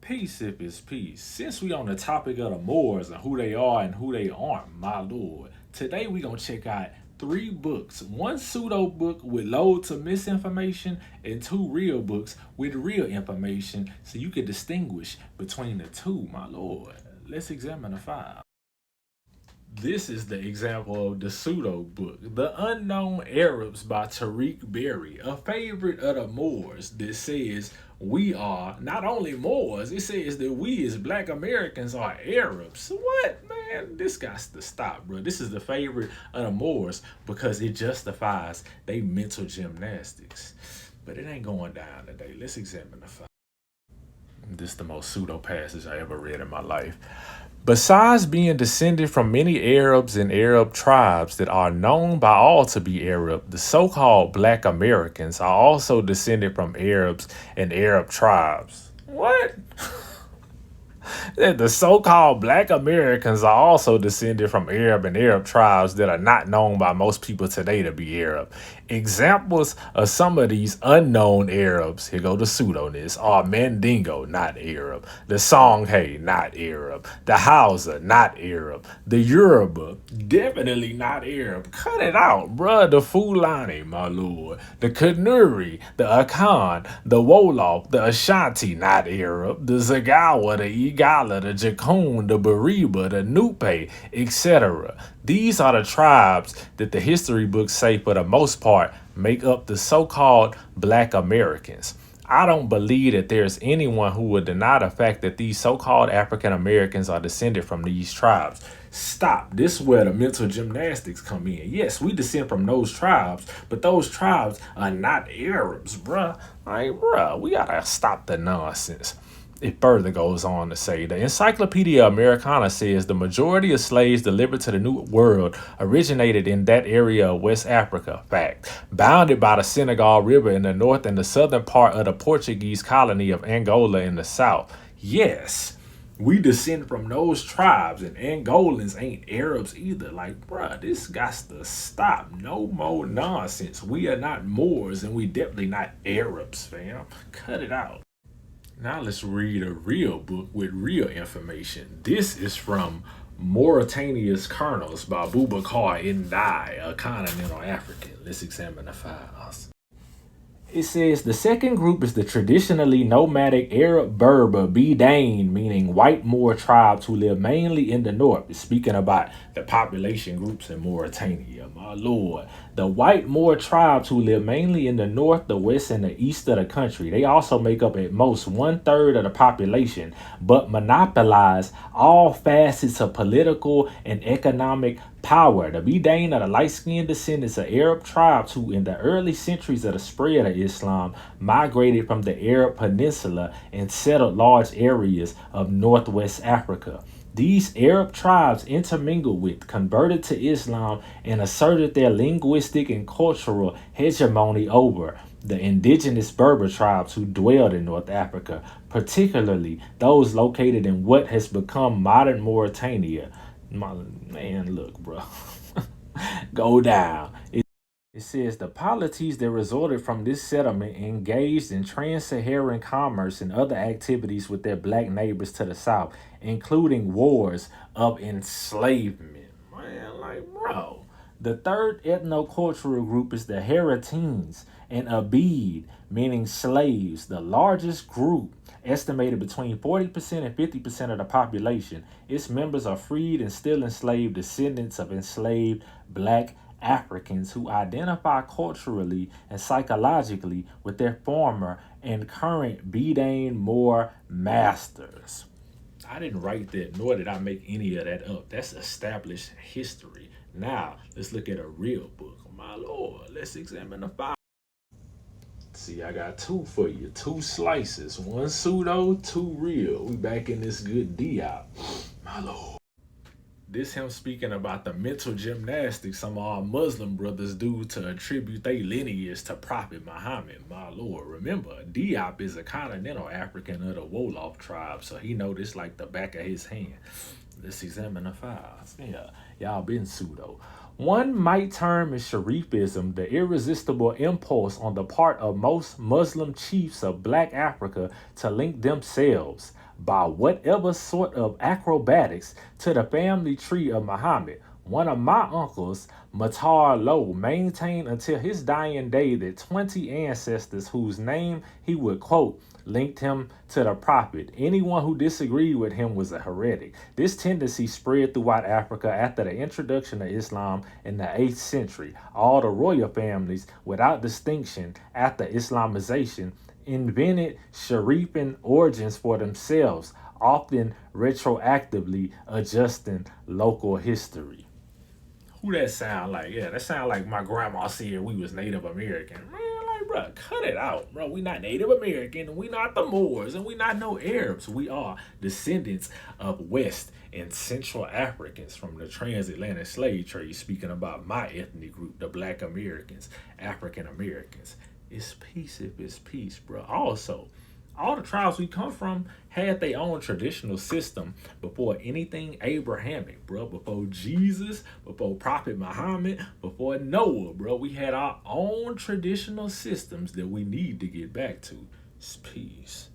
Peace if it's peace. Since we on the topic of the Moors and who they are and who they aren't, my lord, today we gonna check out three books. One pseudo book with loads of misinformation and two real books with real information so you can distinguish between the two, my lord. Let's examine the file. This is the example of the pseudo book, The Unknown Arabs by Tariq Barry, a favorite of the Moors that says we are not only Moors, it says that we as black Americans are Arabs. What, man? This got to stop, bro. This is the favorite of the Moors because it justifies they mental gymnastics. But it ain't going down today. Let's examine the file. This is the most pseudo passage I ever read in my life. Besides being descended from many Arabs and Arab tribes that are known by all to be Arab, the so called black Americans are also descended from Arabs and Arab tribes. What? That the so-called black Americans are also descended from Arab and Arab tribes that are not known by most people today to be Arab. Examples of some of these unknown Arabs, here go the pseudoness, are Mandingo, not Arab, the Songhay, not Arab, the Hausa, not Arab, the Yoruba, definitely not Arab. Cut it out, bruh. The Fulani, my lord, the Kanuri, the Akan, the Wolof, the Ashanti, not Arab, the Zagawa, the Igala, the Jakun, the Bariba, the Nupe, etc. These are the tribes that the history books say, for the most part, make up the so-called black Americans. I don't believe that there's anyone who would deny the fact that these so-called African Americans are descended from these tribes. Stop. This is where the mental gymnastics come in. Yes, we descend from those tribes, but those tribes are not Arabs, bruh. Like, bruh, we gotta stop the nonsense. It further goes on to say the Encyclopedia Americana says the majority of slaves delivered to the New World originated in that area of West Africa. Fact. Bounded by the Senegal River in the north and the southern part of the Portuguese colony of Angola in the south. Yes, we descend from those tribes, and Angolans ain't Arabs either. Like, bruh, this got to stop. No more nonsense. We are not Moors, and we definitely not Arabs, fam. Cut it out. Now let's read a real book with real information. This is from Mauritania's Kernels by Boubacar Ndai, a continental African. Let's examine the files. It says the second group is the traditionally nomadic Arab Berber Bedouin, meaning white Moor tribes who live mainly in the north. It's speaking about the population groups in Mauritania. My lord. The white Moor tribes who live mainly in the north, the west, and the east of the country. They also make up at most 1/3 of the population, but monopolize all facets of political and economic power. The Bedouin are the light-skinned descendants of Arab tribes who, in the early centuries of the spread of Islam, migrated from the Arab Peninsula and settled large areas of northwest Africa. These Arab tribes intermingled with, converted to Islam, and asserted their linguistic and cultural hegemony over the indigenous Berber tribes who dwelled in North Africa, particularly those located in what has become modern Mauritania. Man, look, bro. Go down. It says the polities that resulted from this settlement engaged in trans-Saharan commerce and other activities with their black neighbors to the south, including wars of enslavement. Man, like, bro. The third ethnocultural group is the Haratines and Abid, meaning slaves, the largest group, estimated between 40% and 50% of the population. Its members are freed and still enslaved descendants of enslaved black Africans who identify culturally and psychologically with their former and current Bedouin Moor masters. I didn't write that, nor did I make any of that up. That's established history. Now, let's look at a real book. My lord, let's examine the file. See, I got two for you. Two slices. One pseudo, two real. We back in this good Diop. My lord. This him speaking about the mental gymnastics some of our Muslim brothers do to attribute their lineage to Prophet Muhammad, my lord. Remember, Diop is a continental African of the Wolof tribe, so he know this like the back of his hand. Let's examine the files. Yeah, y'all been pseudo. One might term Sharifism the irresistible impulse on the part of most Muslim chiefs of Black Africa to link themselves, by whatever sort of acrobatics, to the family tree of Muhammad. One of my uncles, Matar Low, maintained until his dying day that 20 ancestors whose name he would quote linked him to the prophet. Anyone who disagreed with him was a heretic. This tendency spread throughout Africa after the introduction of Islam in the 8th century. All the royal families, without distinction, after Islamization, invented Sharifan origins for themselves, often retroactively adjusting local history. Who that sound like? Yeah, that sound like my grandma said we was Native American. Man, like, bro, cut it out, bro. We not Native American, and we not the Moors, and we not no Arabs. We are descendants of West and Central Africans from the transatlantic slave trade. Speaking about my ethnic group, the Black Americans, African Americans. It's peace if it's peace, bro. Also, all the tribes we come from had their own traditional system before anything Abrahamic, bro. Before Jesus, before Prophet Muhammad, before Noah, bro. We had our own traditional systems that we need to get back to. It's peace.